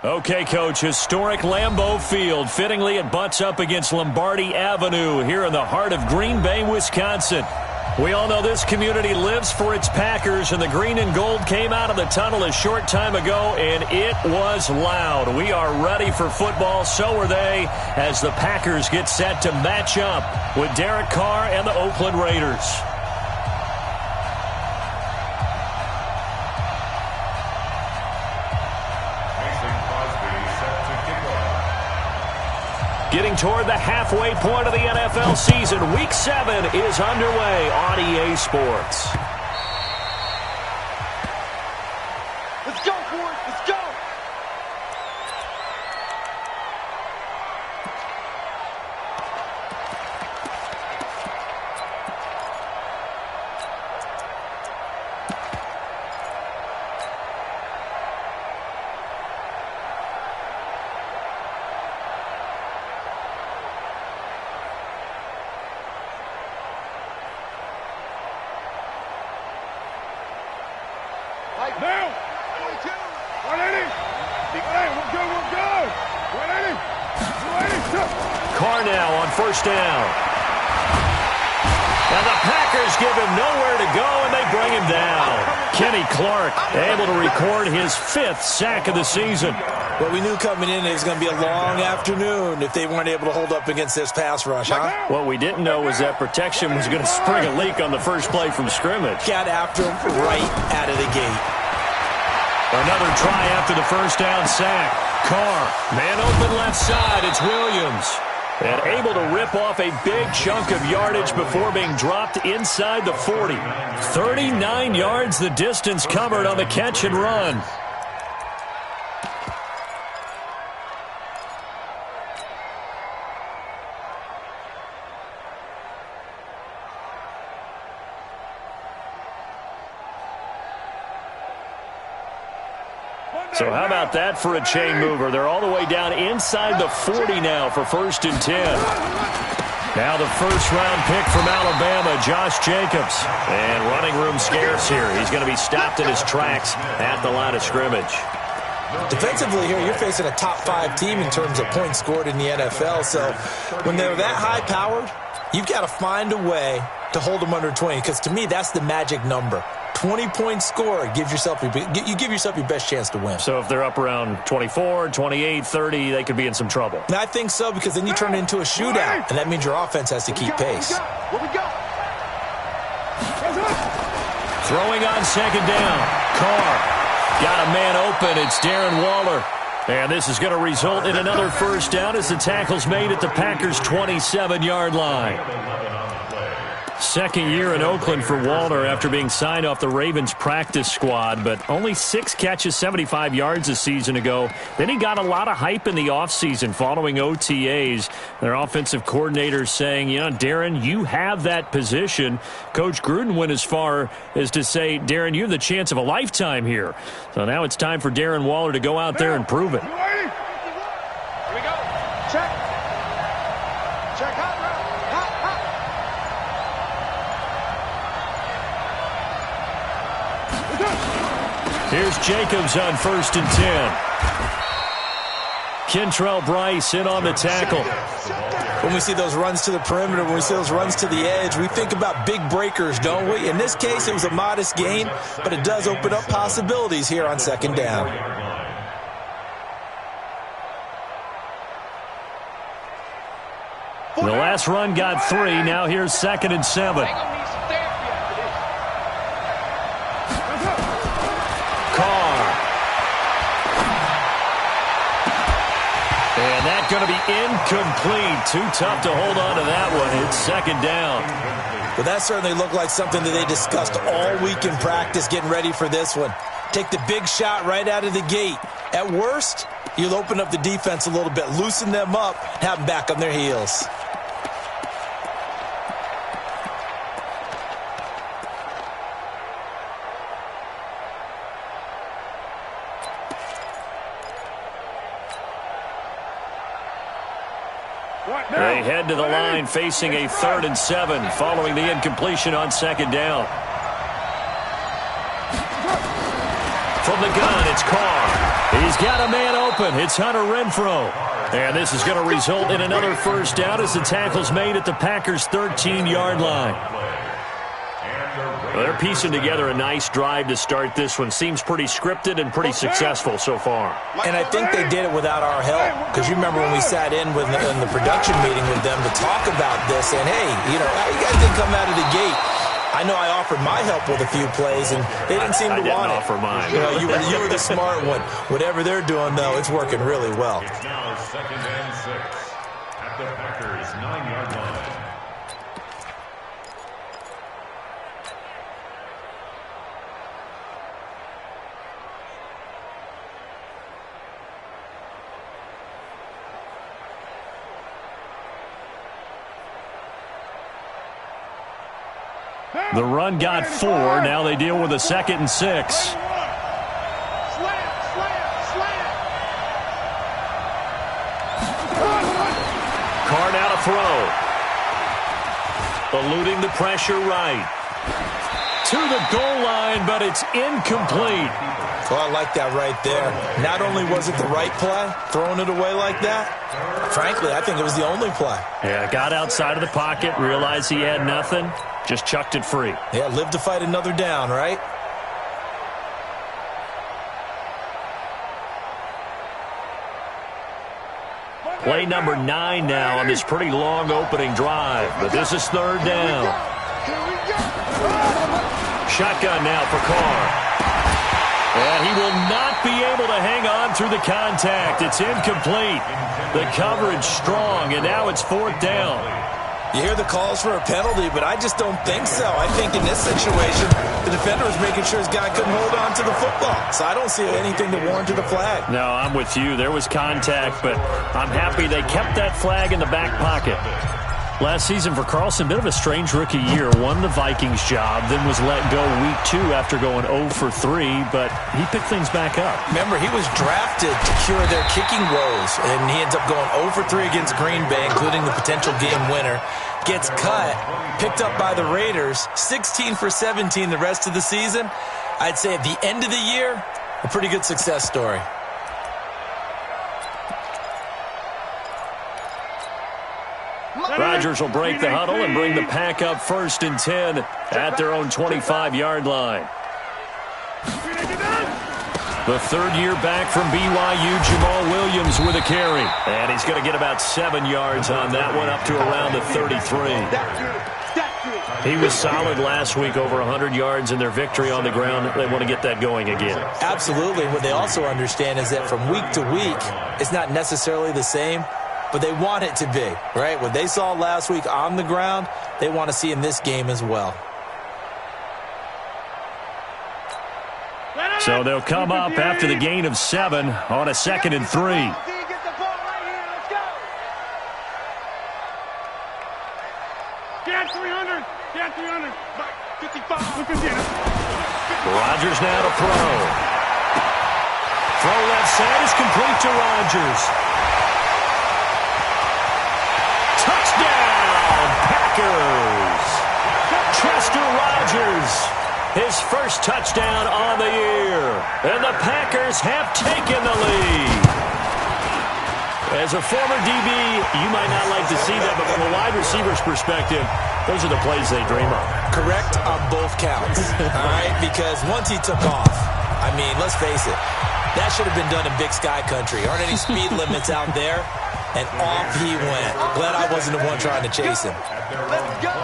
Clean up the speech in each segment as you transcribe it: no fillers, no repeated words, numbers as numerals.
Okay, Coach, historic Lambeau Field. Fittingly, it butts up against Lombardi Avenue here in the heart of Green Bay, Wisconsin. We all know this community lives for its Packers, and the green and gold came out of the tunnel a short time ago, and it was loud. We are ready for football, so are they, as the Packers get set to match up with Derek Carr and the Oakland Raiders. Getting toward the halfway point of the NFL season, Week 7 is underway on EA Sports. Let's go, boys. Let's go. Now, 22, 180. Hey, we're good. 180, 280. Carr now on first down. And the Packers give him nowhere to go, and they bring him down. Kenny Clark able to record his 5th sack of the season. Well, we knew coming in it was going to be a long afternoon if they weren't able to hold up against this pass rush, huh? What we didn't know was that protection was going to spring a leak on the first play from scrimmage. Got after him right out of the gate. Another try after the first down sack. Carr, man open left side, it's Williams. And able to rip off a big chunk of yardage before being dropped inside the 40. 39 yards the distance covered on the catch and run. So how about that for a chain mover? They're all the way down inside the 40 now for 1st and 10. Now the first-round pick from Alabama, Josh Jacobs. And running room scarce here. He's going to be stopped in his tracks at the line of scrimmage. Defensively here, you're facing a top-5 team in terms of points scored in the NFL. So when they're that high-powered, you've got to find a way to hold them under 20. Because to me, that's the magic number. 20-point score gives yourself you give yourself your best chance to win. So if they're up around 24, 28, 30, they could be in some trouble. And I think so, because then you turn it into a shootout, and that means your offense has to keep pace. Where we go? Throwing on second down. Carr got a man open. It's Darren Waller. And this is going to result in another first down as the tackle's made at the Packers' 27-yard line. Second year in Oakland for Waller after being signed off the Ravens practice squad, but only 6 catches, 75 yards a season ago. Then he got a lot of hype in the offseason following OTAs. Their offensive coordinators saying, you know, Darren, you have that position. Coach Gruden went as far as to say, Darren, you have the chance of a lifetime here. So now it's time for Darren Waller to go out there and prove it. Here we go. Check. Check hot. Here's Jacobs on 1st and 10. Kentrell Bryce in on the tackle. When we see those runs to the perimeter, when we see those runs to the edge, we think about big breakers, don't we? In this case, it was a modest gain, but it does open up possibilities here on second down. The last run got 3. Now here's 2nd and 7. And that's going to be incomplete. Too tough to hold on to that one. It's 2nd down. Well, that certainly looked like something that they discussed all week in practice getting ready for this one. Take the big shot right out of the gate. At worst, you'll open up the defense a little bit, loosen them up, have them back on their heels. They head to the line facing a 3rd and 7 following the incompletion on 2nd down. From the gun, it's Carr. He's got a man open. It's Hunter Renfrow. And this is going to result in another first down as the tackle's made at the Packers' 13-yard line. Well, they're piecing together a nice drive to start this one. Seems pretty scripted and pretty successful so far. And I think they did it without our help. Because you remember when we sat in the production meeting with them to talk about this, and hey, you know, how you guys didn't come out of the gate. I know I offered my help with a few plays, and they didn't seem to want it. I didn't offer mine. You know, you were the smart one. Whatever they're doing, though, it's working really well. It's now 2nd and 6 at the Packers' 9-yard line. The run got 4. Now they deal with a 2nd and 6. Slant. Card out a throw. Eluding the pressure right. To the goal line, but it's incomplete. Oh, I like that right there. Not only was it the right play, throwing it away like that, frankly, I think it was the only play. Yeah, got outside of the pocket, realized he had nothing, just chucked it free. Yeah, live to fight another down, right? Play number 9 now on this pretty long opening drive, but this is 3rd down. Shotgun now for Carr. And he will not be able to hang on through the contact. It's incomplete. The coverage strong, and now it's 4th down. You hear the calls for a penalty, but I just don't think so. I think in this situation, the defender was making sure his guy couldn't hold on to the football. So I don't see anything to warrant a flag. No, I'm with you. There was contact, but I'm happy they kept that flag in the back pocket. Last season for Carlson, bit of a strange rookie year. Won the Vikings job, then was let go week 2 after going 0 for 3, but he picked things back up. Remember, he was drafted to cure their kicking woes, and he ends up going 0 for 3 against Green Bay, including the potential game winner. Gets cut, picked up by the Raiders, 16 for 17 the rest of the season. I'd say at the end of the year, a pretty good success story. Rodgers will break the huddle and bring the pack up 1st and 10 at their own 25-yard line. The 3rd year back from BYU, Jamal Williams with a carry. And he's going to get about 7 yards on that one, up to around the 33. He was solid last week, over 100 yards in their victory on the ground. They want to get that going again. Absolutely. What they also understand is that from week to week, it's not necessarily the same, but they want it to be, right? What they saw last week on the ground, they want to see in this game as well. So they'll come up after the gain of 7 on a 2nd and 3. Get 300. Get 300. 55. Rodgers now to throw. Throw left side is complete to Rodgers. Touchdown, Packers. Chester Rodgers, his first touchdown on the year. And the Packers have taken the lead. As a former DB, you might not like to see that, but from a wide receiver's perspective, those are the plays they dream of. Correct on both counts, all right? Because once he took off, I mean, let's face it, that should have been done in Big Sky Country. Aren't any speed limits out there? And off he went. Glad I wasn't the one trying to chase him. Let's go.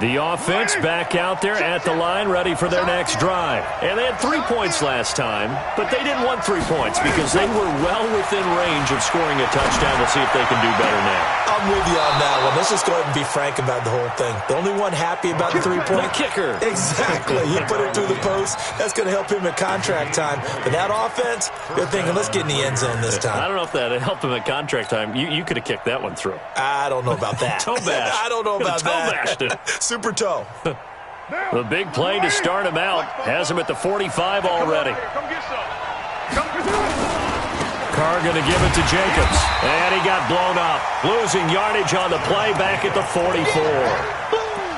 The offense back out there at the line, ready for their next drive. And they had 3 points last time, but they didn't want 3 points because they were well within range of scoring a touchdown. We'll see if they can do better now. I'm with you on that one. Let's just go ahead and be frank about the whole thing. The only one happy about the 3-point? The kicker. Exactly. He put it through the post. That's going to help him at contract time. But that offense, they're thinking, let's get in the end zone this time. I don't know if that helped him at contract time. You could have kicked that one through. I don't know about that. Toe bash. I don't know about Toe that. bashed it. Super toe. The big play to start him out has him at the 45 already. Carr going to give it to Jacobs. And he got blown up. Losing yardage on the play back at the 44.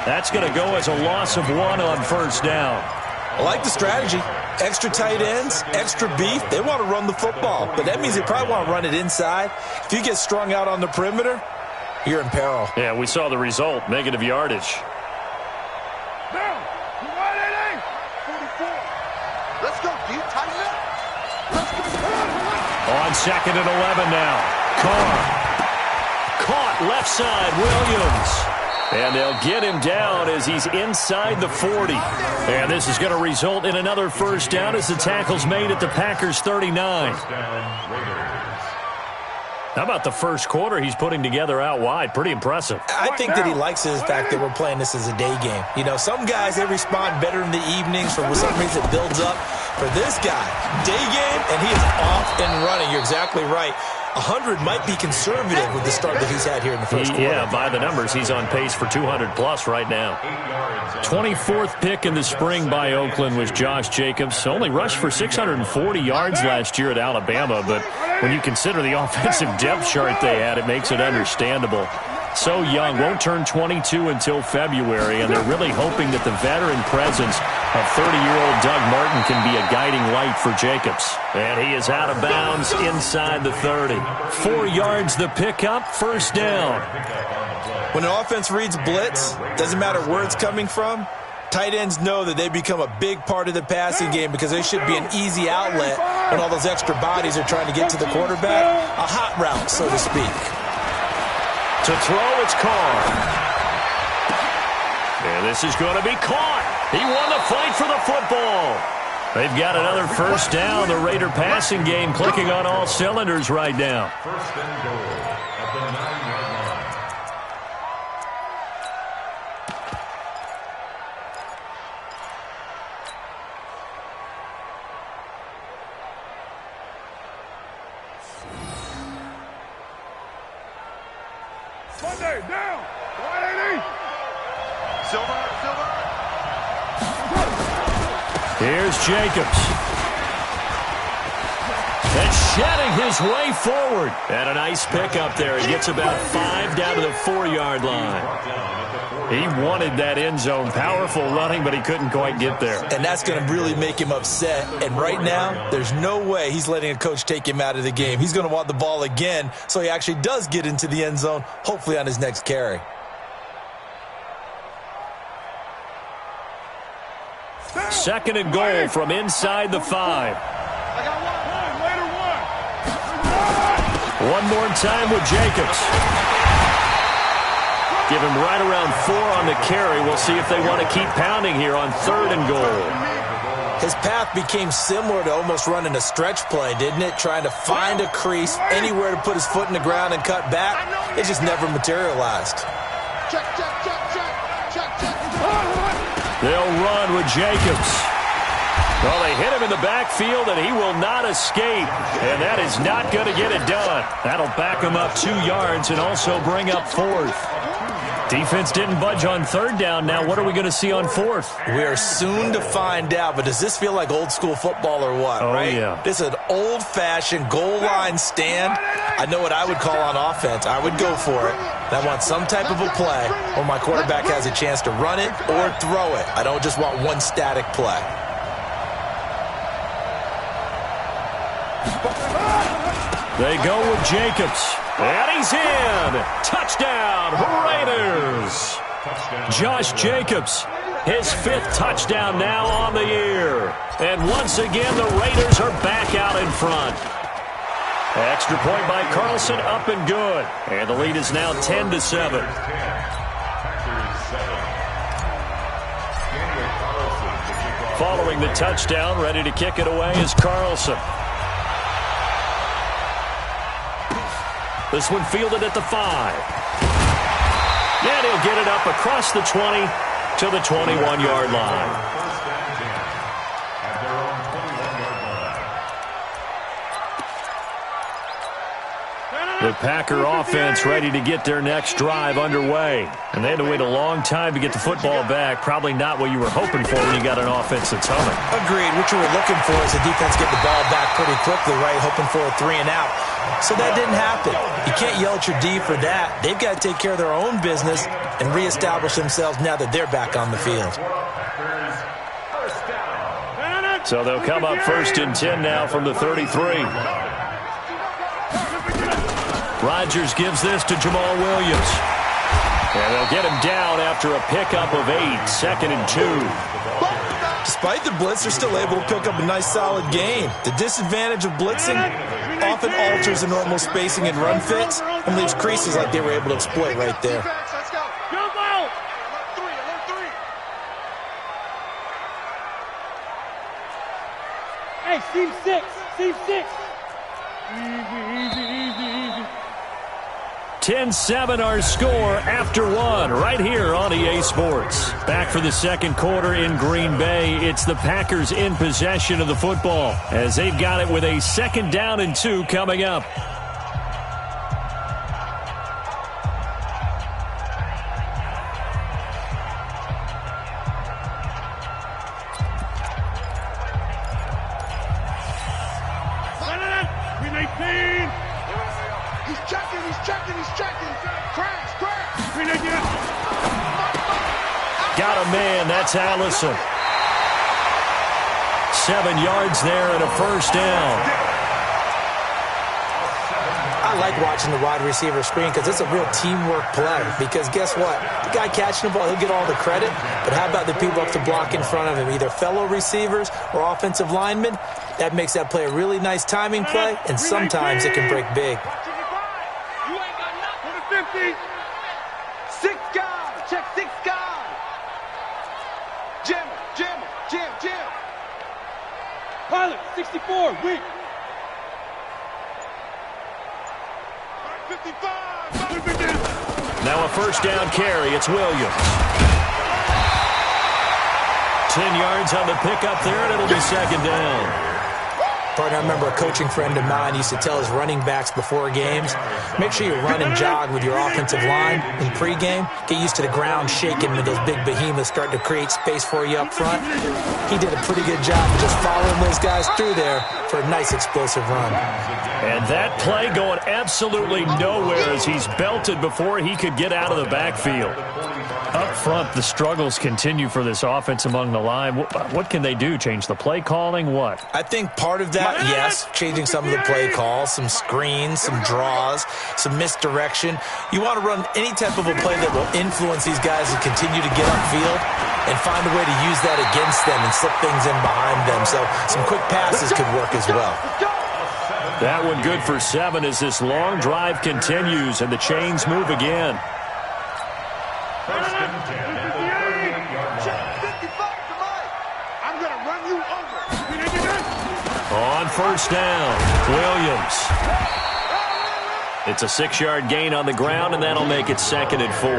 That's going to go as a loss of 1 on first down. I like the strategy. Extra tight ends, extra beef. They want to run the football, but that means they probably want to run it inside. If you get strung out on the perimeter, you're in peril. Yeah, we saw the result, negative yardage. Down. 188. 44. Let's go, dude. Tighten up. Let's go. On 2nd and 11 now. Carr. Caught left side, Williams. And they'll get him down as he's inside the 40. And this is going to result in another first down as the tackle's made at the Packers' 39. How about the first quarter he's putting together out wide? Pretty impressive. I think that he likes the fact that we're playing this as a day game. You know, some guys, they respond better in the evenings. For some reason, it builds up. For this guy, day game, and he is off and running. You're exactly right. 100 might be conservative with the start that he's had here in the first quarter. Yeah, by the numbers, he's on pace for 200-plus right now. 24th pick in the spring by Oakland was Josh Jacobs. Only rushed for 640 yards last year at Alabama, but when you consider the offensive depth chart they had, it makes it understandable. So young, won't turn 22 until February, and they're really hoping that the veteran presence of 30-year-old Doug Martin can be a guiding light for Jacobs. And he is out of bounds inside the 30. 4 yards the pickup, first down. When an offense reads blitz, doesn't matter where it's coming from, tight ends know that they become a big part of the passing game because they should be an easy outlet when all those extra bodies are trying to get to the quarterback. A hot route, so to speak. To throw, it's Carr. And this is going to be caught. He won the fight for the football. They've got another first down. The Raider passing game clicking on all cylinders right now. First and goal at the 9-yard line. Sunday, down. 180. Silver. Here's Jacobs. And shedding his way forward. And a nice pickup there. He gets about 5 down to the 4-yard line. He wanted that end zone. Powerful running, but he couldn't quite get there. And that's going to really make him upset. And right now, there's no way he's letting a coach take him out of the game. He's going to want the ball again, so he actually does get into the end zone, hopefully on his next carry. Second and goal from inside the 5. I got one. One more time with Jacobs. Give him right around 4 on the carry. We'll see if they want to keep pounding here on 3rd and goal. His path became similar to almost running a stretch play, didn't it? Trying to find a crease, anywhere to put his foot in the ground and cut back. It just never materialized. Check. They'll run with Jacobs. Well, they hit him in the backfield, and he will not escape. And that is not going to get it done. That'll back him up 2 yards and also bring up 4th. Defense didn't budge on 3rd down. Now what are we going to see on 4th? We are soon to find out, but does this feel like old school football or what, right? Yeah. This is an old-fashioned goal line stand. I know what I would call on offense. I would go for it. I want some type of a play where my quarterback has a chance to run it or throw it. I don't just want one static play. They go with Jacobs. And he's in. Touchdown, Raiders. Josh Jacobs, his 5th touchdown now on the year. And once again, the Raiders are back out in front. Extra point by Carlson, up and good. And the lead is now 10-7. Following the touchdown, ready to kick it away is Carlson. This one fielded at the 5. And he'll get it up across the 20 to the 21-yard line. The Packer offense ready to get their next drive underway. And they had to wait a long time to get the football back. Probably not what you were hoping for when you got an offense that's humming. Agreed. What you were looking for is the defense get the ball back pretty quickly, right? Hoping for a 3 and out. So that didn't happen. You can't yell at your D for that. They've got to take care of their own business and reestablish themselves now that they're back on the field. So they'll come up 1st and 10 now from the 33. Rodgers gives this to Jamal Williams. And they'll get him down after a pickup of 8, 2nd and 2. Despite the blitz, they're still able to pick up a nice, solid gain. The disadvantage of blitzing often alters the normal spacing and run fits and leaves creases like they were able to exploit right there. Let's go. Jump out. Alert 3. Hey, Steve 6. Steve 6. Easy. 10-7 our score after 1 right here on EA Sports. Back for the second quarter in Green Bay. It's the Packers in possession of the football as they've got it with a 2nd down and 2 coming up. Got a man, that's Allison. 7 yards there and a 1st down. I like watching the wide receiver screen because it's a real teamwork play. Because guess what? The guy catching the ball, he'll get all the credit. But how about the people up to block in front of him, either fellow receivers or offensive linemen? That makes that play a really nice timing play, and sometimes it can break big. You ain't got nothing. 50. 6 guys. Check 6 guys. Jim. Pilot, 64, weak. 55. Now a 1st down carry. It's Williams. 10 yards on the pickup there, and it'll be 2nd down. Partner, I remember a coaching friend of mine used to tell his running backs before games, make sure you run and jog with your offensive line in pregame. Get used to the ground shaking when those big behemoths start to create space for you up front. He did a pretty good job of just following those guys through there for a nice explosive run. And that play going absolutely nowhere as he's belted before he could get out of the backfield. Up front, the struggles continue for this offense among the line. What can they do? Change the play calling? What? I think part of that, yes, changing some of the play calls, some screens, some draws, some misdirection. You want to run any type of a play that will influence these guys to continue to get upfield and find a way to use that against them and slip things in behind them. So some quick passes could work as well. That one good for 7 as this long drive continues and the chains move again. 1st and 10 at the 38-yard line. I'm going to run you over. On 1st down, Williams. It's a 6-yard gain on the ground, and that'll make it 2nd and 4.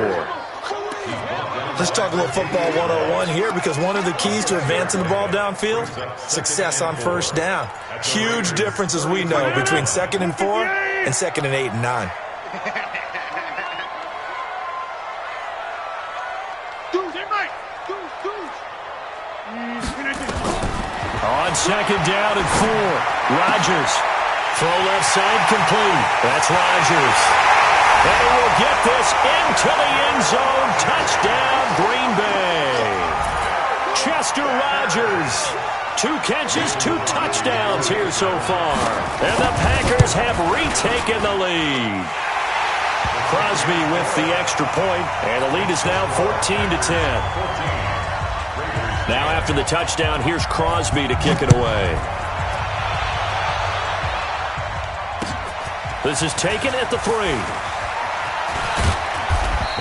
Let's talk a little football 101 here, because one of the keys to advancing the ball downfield, success on 1st down. Huge difference, as we know, between 2nd and 4 and 2nd and 8 and 9. On 2nd down and 4, Rodgers. Throw left side complete. That's Rodgers. And he will get this into the end zone. Touchdown, Green Bay. Chester Rodgers. 2 catches, 2 touchdowns here so far. And the Packers have retaken the lead. Crosby with the extra point, and the lead is now 14-10. Now after the touchdown, here's Crosby to kick it away. This is taken at the 3.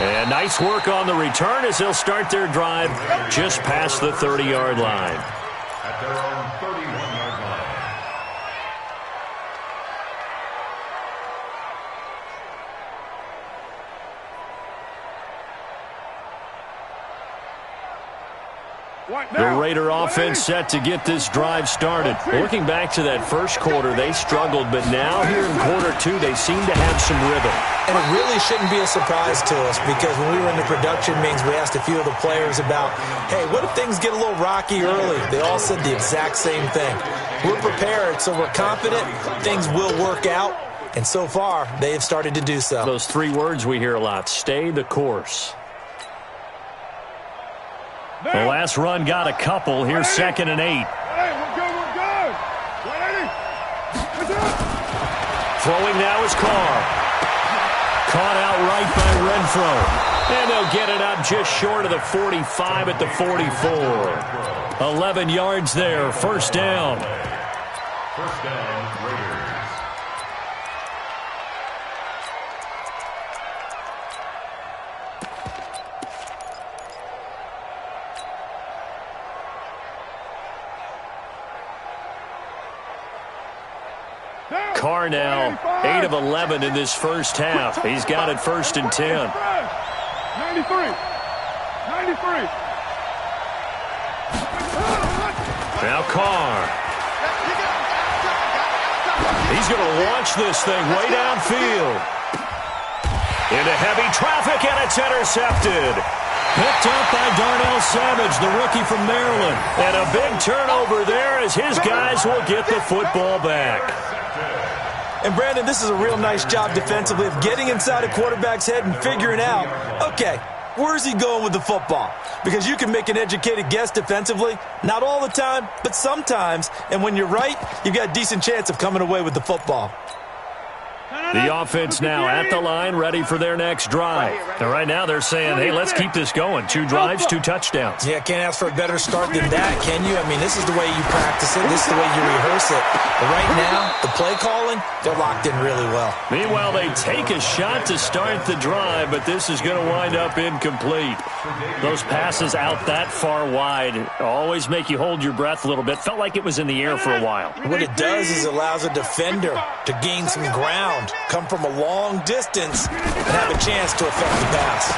And nice work on the return as they'll start their drive just past the 30-yard line. At their own 31-yard line. The Raider offense set to get this drive started. Looking back to that first quarter, they struggled, but now here in quarter two, they seem to have some rhythm. And it really shouldn't be a surprise to us because when we were in the production meetings, we asked a few of the players about, hey, what if things get a little rocky early? They all said the exact same thing. We're prepared, so we're confident things will work out. And so far, they have started to do so. Those three words we hear a lot, stay the course. The last run got a couple. Here's 2nd and 8. We're good. Throwing now is Carr. Caught out right by Renfro. And they'll get it up just short of the 45 at the 44. 11 yards there. First down. First down, Raiders. Carr now 8 of 11 in this first half. He's got it 1st and 10. 93. Now Carr. He's going to launch this thing way downfield. Into heavy traffic, and it's intercepted. Picked up by Darnell Savage, the rookie from Maryland. And a big turnover there as his guys will get the football back. And, Brandon, this is a real nice job defensively of getting inside a quarterback's head and figuring out, okay, where's he going with the football? Because you can make an educated guess defensively, not all the time, but sometimes. And when you're right, you've got a decent chance of coming away with the football. The offense now at the line, ready for their next drive. And right now they're saying, hey, let's keep this going. 2 drives, 2 touchdowns. Yeah, can't ask for a better start than that, can you? I mean, this is the way you practice it. This is the way you rehearse it. But right now, the play calling, they're locked in really well. Meanwhile, they take a shot to start the drive, but this is going to wind up incomplete. Those passes out that far wide always make you hold your breath a little bit. Felt like it was in the air for a while. What it does is it allows a defender to gain some ground, come from a long distance, and have a chance to affect the pass.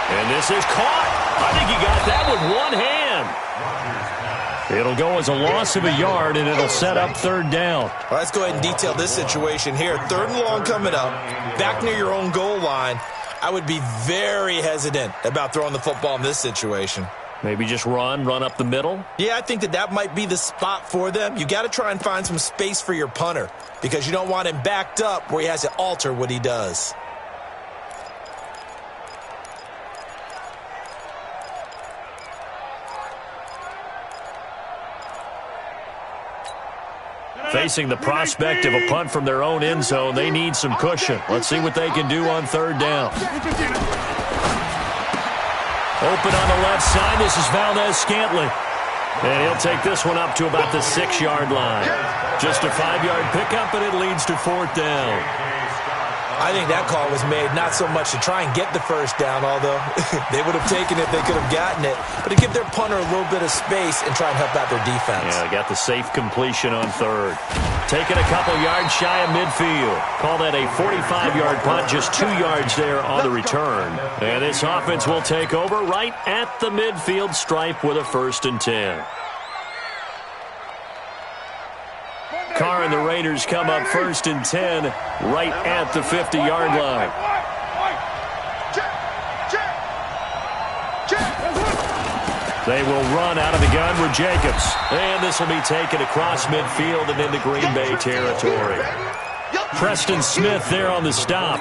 And this is caught. I think he got that with one hand. It'll go as a loss of a yard, and it'll set up 3rd down. Well, let's go ahead and detail this situation here. 3rd and long coming up, back near your own goal line. I would be very hesitant about throwing the football in this situation. Maybe just run up the middle? Yeah, I think that might be the spot for them. You got to try and find some space for your punter because you don't want him backed up where he has to alter what he does. Facing the prospect of a punt from their own end zone, they need some cushion. Let's see what they can do on 3rd down. Open on the left side, this is Valdez-Scantling. And he'll take this one up to about the 6-yard line. Just a 5-yard pickup, and it leads to 4th down. I think that call was made not so much to try and get the 1st down, although they would have taken it if they could have gotten it, but to give their punter a little bit of space and try and help out their defense. Yeah, got the safe completion on 3rd. Taking a couple yards shy of midfield. Call that a 45-yard punt, just 2 yards there on the return. And this offense will take over right at the midfield stripe with a 1st and 10. Carr and the Raiders come up 1st and 10 right at the 50-yard line. They will run out of the gun with Jacobs. And this will be taken across midfield and into Green Bay territory. Preston Smith there on the stop.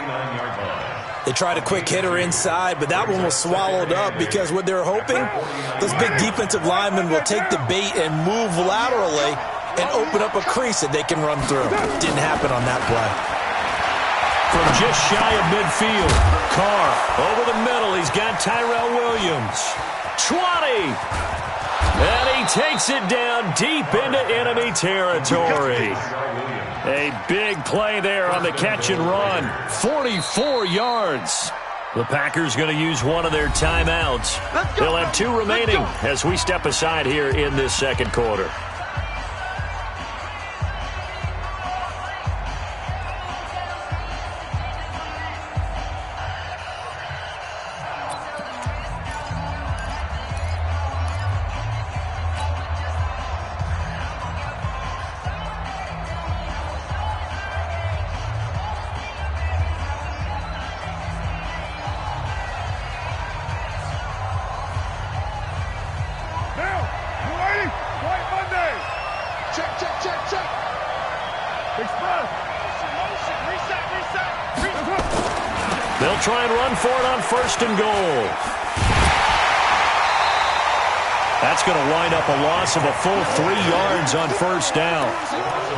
They tried a quick hitter inside, but that one was swallowed up because what they're hoping, those big defensive linemen will take the bait and move laterally and open up a crease that they can run through. Didn't happen on that play. From just shy of midfield, Carr over the middle. He's got Tyrell Williams. 20. And he takes it down deep into enemy territory. A big play there on the catch and run. 44 yards. The Packers going to use one of their timeouts. They'll have 2 remaining as we step aside here in this 2nd quarter. They'll try and run for it on 1st and goal. That's going to wind up a loss of a full 3 yards on 1st down.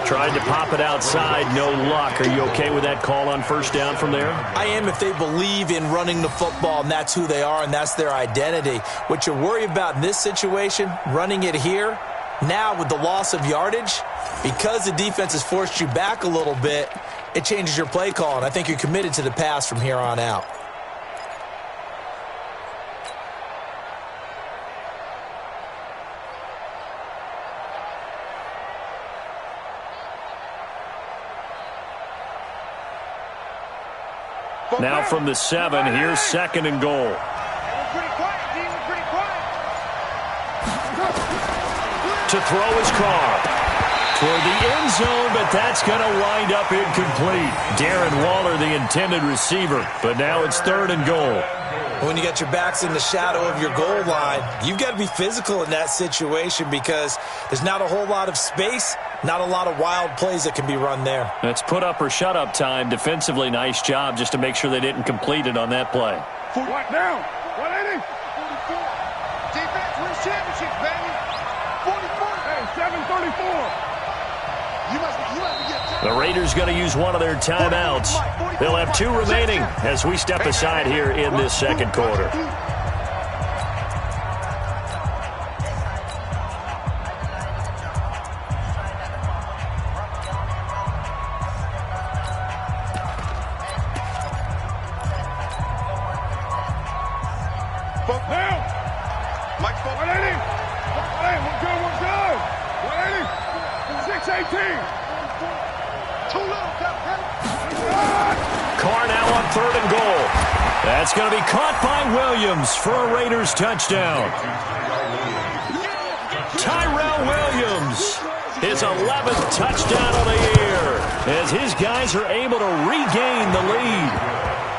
Tried to pop it outside, no luck. Are you okay with that call on 1st down from there? I am if they believe in running the football, and that's who they are, and that's their identity. What you worry about in this situation, running it here, now with the loss of yardage, because the defense has forced you back a little bit, it changes your play call, and I think you're committed to the pass from here on out. Now from the 7, here's 2nd and goal. To throw his car toward the end zone, but that's going to wind up incomplete. Darren Waller, the intended receiver, but now it's 3rd and goal. When you got your backs in the shadow of your goal line, you've got to be physical in that situation because there's not a whole lot of space, not a lot of wild plays that can be run there. That's put up or shut up time. Defensively, nice job just to make sure they didn't complete it on that play. What now? 180. 44. Defense wins championships, baby. 44. Hey, 734. The Raiders going to use one of their timeouts. They'll have 2 remaining as we step aside here in this 2nd quarter. Mike, 180. 180. We're good. 180. 618. Carr now on 3rd and goal. That's going to be caught by Williams for a Raiders touchdown. Tyrell Williams, his 11th touchdown of the year, as his guys are able to regain the lead.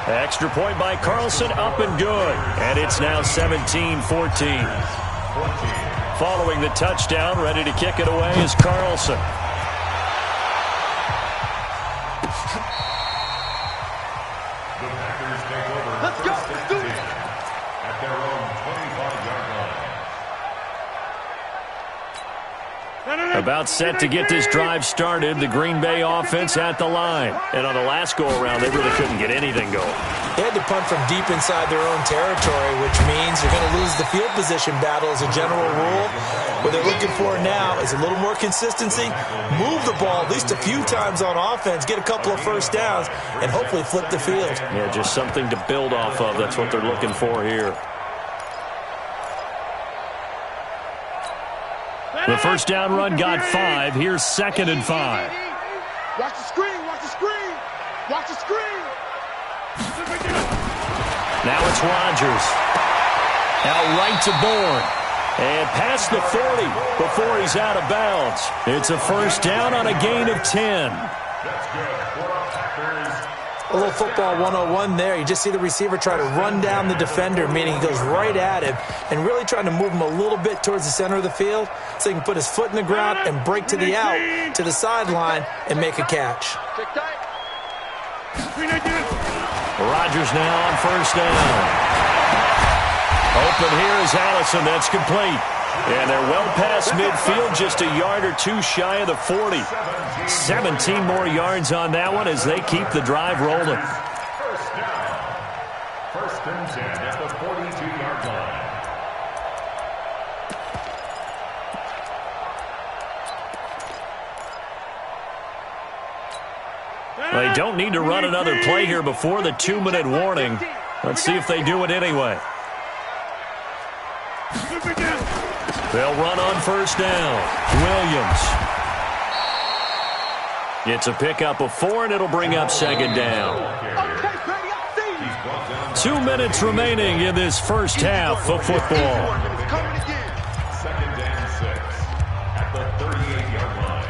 Extra point by Carlson, up and good. And it's now 17-14. Following the touchdown, ready to kick it away is Carlson. About set to get this drive started, the Green Bay offense at the line. And on the last go-around, they really couldn't get anything going. They had to punt from deep inside their own territory, which means you're going to lose the field position battle as a general rule. What they're looking for now is a little more consistency, move the ball at least a few times on offense, get a couple of 1st downs, and hopefully flip the field. Yeah, just something to build off of. That's what they're looking for here. The 1st down run got 5. Here's 2nd and 5. Watch the screen. Watch the screen. Watch the screen. Now it's Rodgers. Out right to Bourne. And past the 40 before he's out of bounds. It's a 1st down on a gain of 10. That's good for Packers. A little football 101 there. You just see the receiver try to run down the defender, meaning he goes right at him, and really trying to move him a little bit towards the center of the field so he can put his foot in the ground and break to the out, to the sideline, and make a catch. Rodgers now on 1st down. Open here is Allison. That's complete. And they're well past midfield, just a yard or 2 shy of the 40. 17 more yards on that one as they keep the drive rolling. 1st down. 1st and 10 at the 42-yard line. They don't need to run another play here before the 2-minute warning. Let's see if they do it anyway. They'll run on 1st down. Williams. It's a pickup of 4, and it'll bring up 2nd down. 2 minutes remaining in this 1st half of football. 2nd and 6 at the 38-yard line.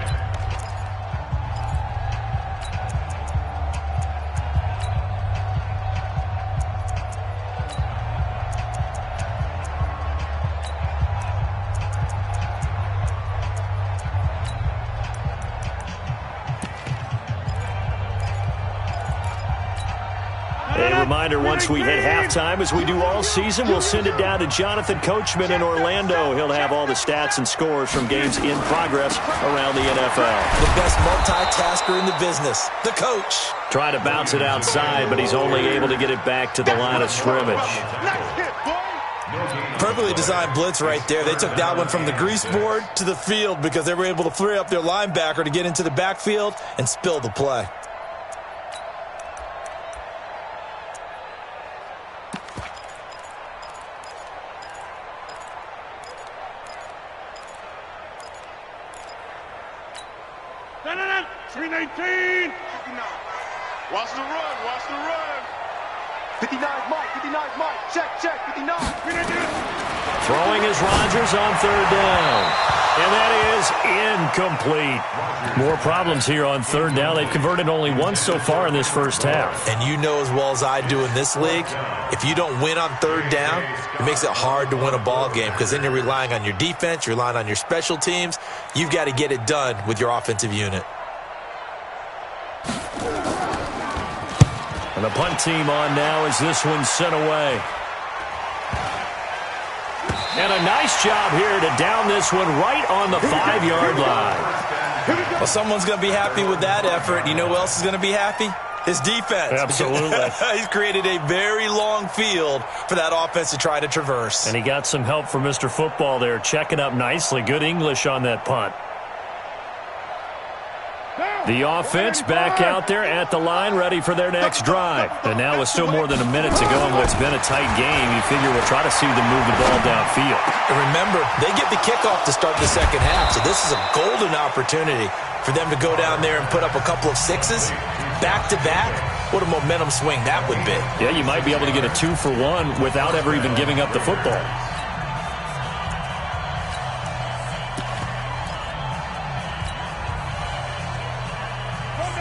reminder, once we hit halftime, as we do all season, we'll send it down to Jonathan Coachman in Orlando. He'll have all the stats and scores from games in progress around the NFL. The best multitasker in the business, the coach. Trying to bounce it outside, but he's only able to get it back to the line of scrimmage. Perfectly designed blitz right there. They took that one from the grease board to the field because they were able to free up their linebacker to get into the backfield and spill the play. No. 319. Watch the run. Watch the run. 59 Mike. Check. 59. Throwing is Rodgers on third down. And that is incomplete. More problems here on third down. They've converted only once so far in this first half. And you know as well as I do in this league, if you don't win on third down, it makes it hard to win a ball game because then you're relying on your defense, you're relying on your special teams. You've got to get it done with your offensive unit. And the punt team on now as this one's sent away. And a nice job here to down this one right on the 5-yard line. Well, someone's going to be happy with that effort. You know who else is going to be happy? His defense. Absolutely. He's created a very long field for that offense to try to traverse. And he got some help from Mr. Football there, checking up nicely. Good English on that punt. The offense back out there at the line, ready for their next drive. And now with still more than a minute to go in what's been a tight game, you figure we'll try to see them move the ball downfield. And remember, they get the kickoff to start the second half, so this is a golden opportunity for them to go down there and put up a couple of sixes back-to-back. What a momentum swing that would be. Yeah, you might be able to get a 2-for-1 without ever even giving up the football.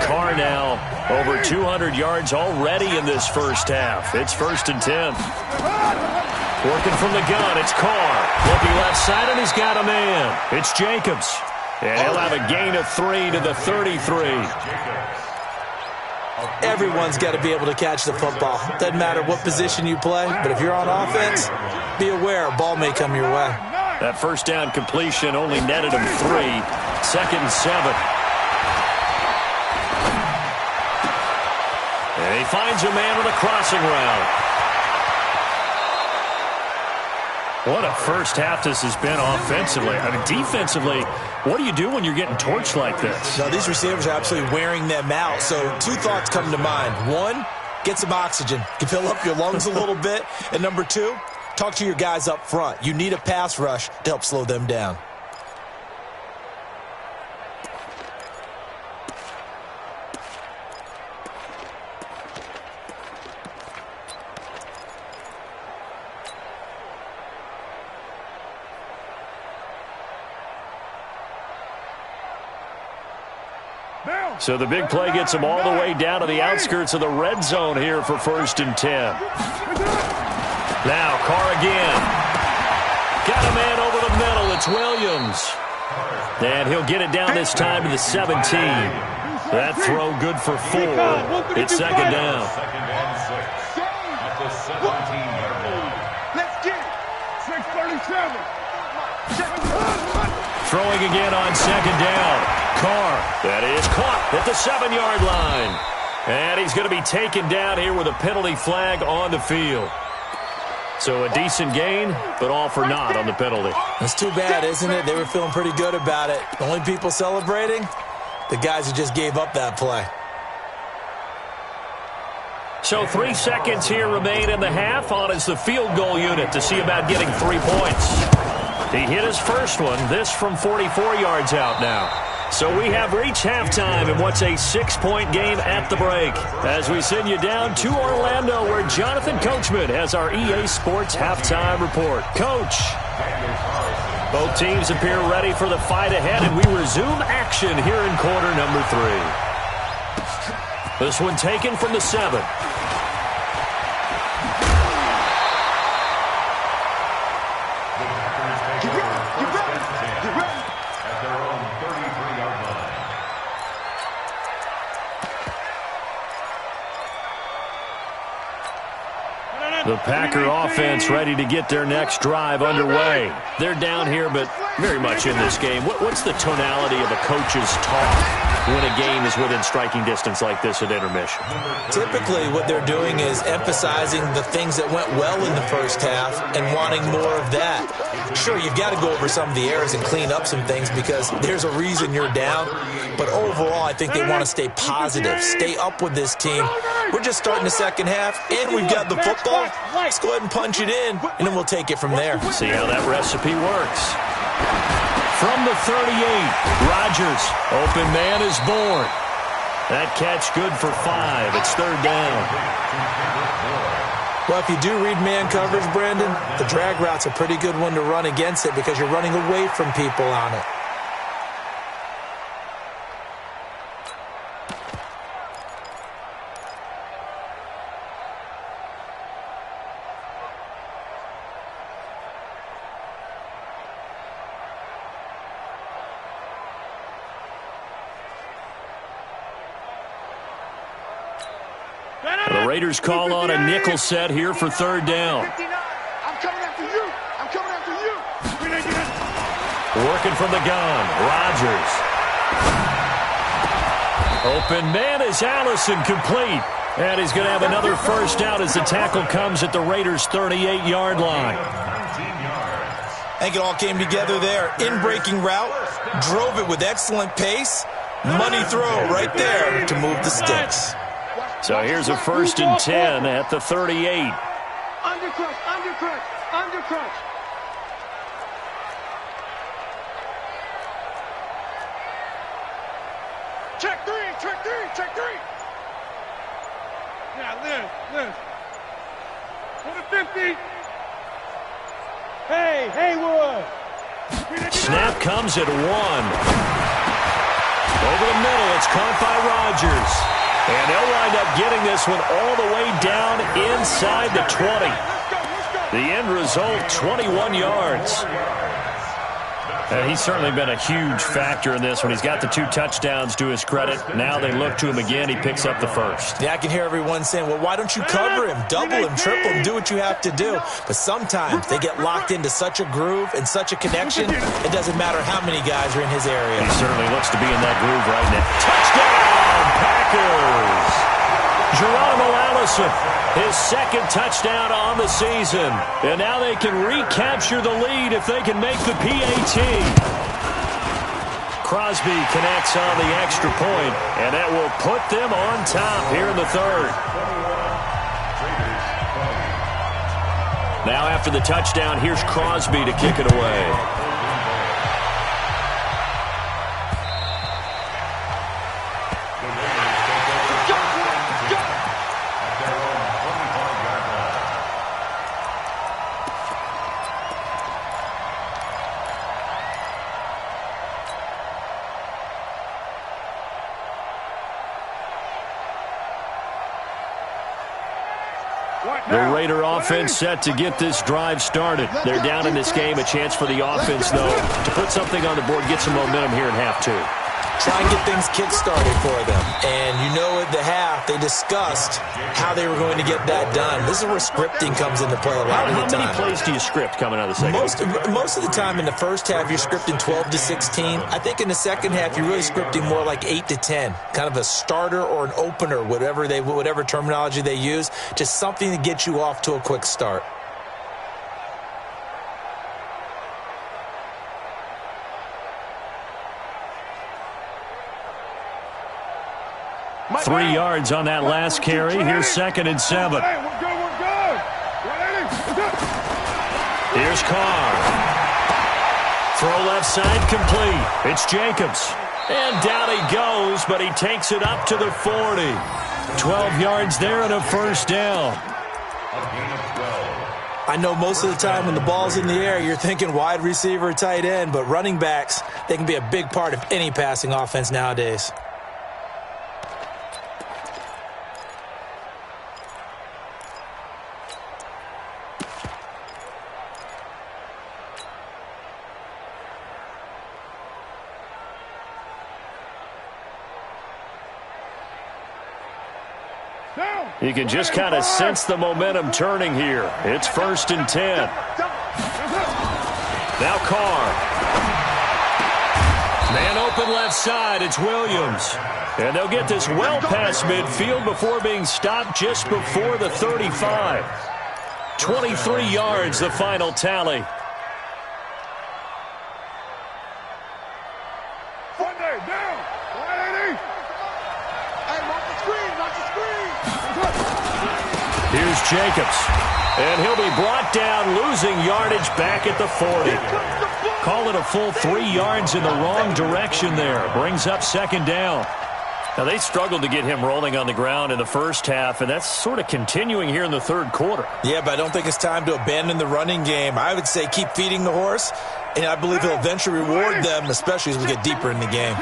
Carr now over 200 yards already in this first half. It's 1st and 10. Working from the gun, it's Carr. Looking left side, and he's got a man. It's Jacobs. And he'll have a gain of 3 to the 33. Everyone's got to be able to catch the football. Doesn't matter what position you play, but if you're on offense, be aware a ball may come your way. That first down completion only netted him 3. 2nd and 7. And he finds a man with a crossing route. What a first half this has been offensively. I mean, defensively, what do you do when you're getting torched like this? No, these receivers are absolutely wearing them out. So 2 thoughts come to mind. 1, get some oxygen. You can fill up your lungs a little bit. And number 2, talk to your guys up front. You need a pass rush to help slow them down. So the big play gets him all the way down to the outskirts of the red zone here for 1st and 10. Now Carr again. Got a man over the middle. It's Williams. And he'll get it down this time to the 17. That throw good for 4. It's 2nd down. 2nd and 6 at the 17-yard line. Let's get it. 637. Throwing again on 2nd down. Carr, that is caught at the 7-yard line. And he's going to be taken down here with a penalty flag on the field. So a decent gain, but all for naught on the penalty. That's too bad, isn't it? They were feeling pretty good about it. The only people celebrating, the guys who just gave up that play. So 3 seconds here remain in the half. On is the field goal unit to see about getting 3 points. He hit his first one, this from 44 yards out now. So we have reached halftime in what's a 6-point game at the break. As we send you down to Orlando, where Jonathan Coachman has our EA Sports halftime report. Coach. Both teams appear ready for the fight ahead, and we resume action here in quarter number 3. This one taken from the 7. The Packer offense ready to get their next drive underway. They're down here, but very much in this game. What's the tonality of a coach's talk when a game is within striking distance like this at intermission? Typically, what they're doing is emphasizing the things that went well in the first half and wanting more of that. Sure, you've got to go over some of the errors and clean up some things because there's a reason you're down. But overall, I think they want to stay positive, stay up with this team. We're just starting the second half, and we've got the football. Let's go ahead and punch it in, and then we'll take it from there. See how that recipe works. From the 38, Rodgers. Open man is born. That catch good for 5. It's third down. Well, if you do read man coverage, Brandon, the drag route's a pretty good one to run against it because you're running away from people on it. The Raiders call on a nickel set here for third down. I'm coming after you. I'm coming after you. Working from the gun, Rodgers. Open man is Allison, complete. And he's going to have another first down as the tackle comes at the Raiders' 38-yard line. I think it all came together there. In-breaking route, drove it with excellent pace. Money throw right there to move the sticks. So here's a 1st and 10 at the 38. Undercrush, undercrush, undercrush. Check three, check three, check three. Yeah, Liz. For the 50. Hey, Haywood. Snap comes at 1. Over the middle, it's caught by Rodgers. And they'll wind up getting this one all the way down inside the 20. The end result, 21 yards. And he's certainly been a huge factor in this one. He's got the 2 touchdowns to his credit. Now they look to him again. He picks up the first. Yeah, I can hear everyone saying, well, why don't you cover him, double him, triple him, do what you have to do. But sometimes they get locked into such a groove and such a connection, it doesn't matter how many guys are in his area. He certainly looks to be in that groove right now. Touchdown, Packers! Geronimo Allison, his 2nd touchdown on the season. And now they can recapture the lead if they can make the PAT. Crosby connects on the extra point, and that will put them on top here in the 3rd. Now after the touchdown, here's Crosby to kick it away. The Raider offense set to get this drive started. They're down in this game. A chance for the offense, though, to put something on the board, get some momentum here in half 2. Try and get things kick-started for them. And you know at the half, they discussed how they were going to get that done. This is where scripting comes into play a lot of the time. How many plays do you script coming out of the second? Most of the time in the first half, you're scripting 12 to 16. I think in the second half, you're really scripting more like 8 to 10. Kind of a starter or an opener, whatever terminology they use. Just something to get you off to a quick start. Three yards on that last carry. Here's 2nd and 7. Hey, we're good, we're good. Here's Carr. Throw left side complete. It's Jacobs. And down he goes, but he takes it up to the 40. 12 yards there and a first down. I know most of the time when the ball's in the air, you're thinking wide receiver, tight end, but running backs, they can be a big part of any passing offense nowadays. You can just kind of sense the momentum turning here. It's 1st and 10. Now Carr. Man open left side. It's Williams. And they'll get this well past midfield before being stopped just before the 35. 23 yards, the final tally. Here's Jacobs. And he'll be brought down, losing yardage back at the 40. Call it a full 3 yards in the wrong direction there. Brings up 2nd down. Now, they struggled to get him rolling on the ground in the first half, and that's sort of continuing here in the 3rd quarter. Yeah, but I don't think it's time to abandon the running game. I would say keep feeding the horse, and I believe he'll eventually reward them, especially as we get deeper in the game.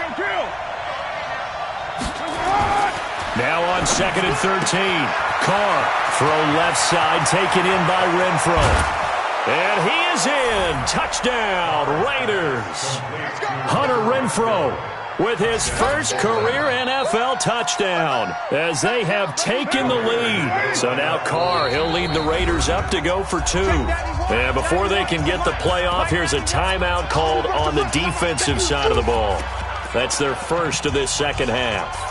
Now on 2nd and 13. Carr, throw left side, taken in by Renfro. And he is in. Touchdown, Raiders. Hunter Renfro with his first career NFL touchdown as they have taken the lead. So now Carr, he'll lead the Raiders up to go for 2. And before they can get the play off, here's a timeout called on the defensive side of the ball. That's their first of this second half.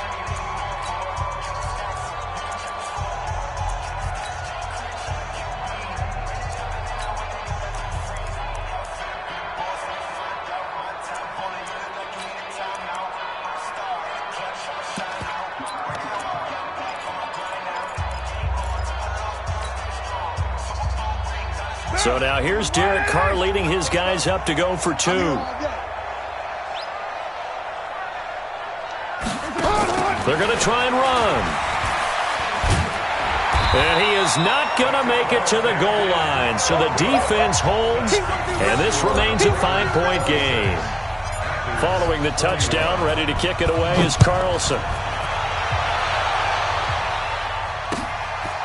So now here's Derek Carr leading his guys up to go for 2. They're going to try and run. And he is not going to make it to the goal line. So the defense holds, and this remains a 5-point game. Following the touchdown, ready to kick it away is Carlson.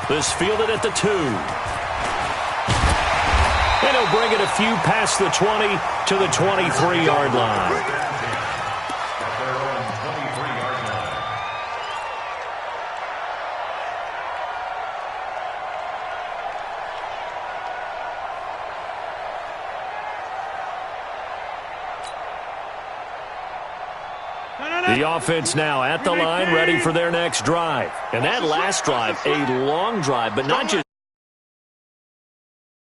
This fielded at the 2. And he'll bring it a few past the 20 to the 23-yard line. The offense now at the line, ready for their next drive. And that last drive, a long drive, but not just